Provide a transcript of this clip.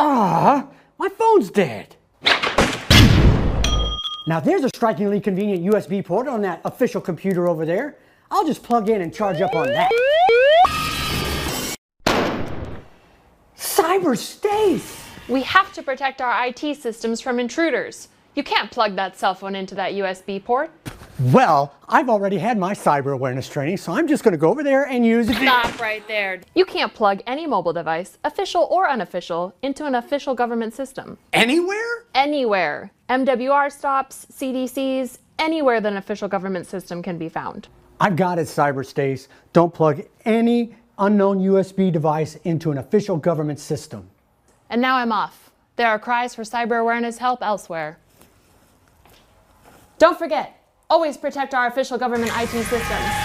Ah, my phone's dead. Now there's a strikingly convenient USB port on that official computer over there. I'll just plug in and charge up on that. Cyber Stace! We have to protect our IT systems from intruders. You can't plug that cell phone into that USB port. Well, I've already had my cyber awareness training, so I'm just going to go over there and use it. Stop right there. You can't plug any mobile device, official or unofficial, into an official government system. Anywhere? Anywhere. MWR stops, CDCs, anywhere that an official government system can be found. I've got it, Cyber Stace. Don't plug any unknown USB device into an official government system. And now I'm off. There are cries for cyber awareness help elsewhere. Don't forget, always protect our official government IT systems.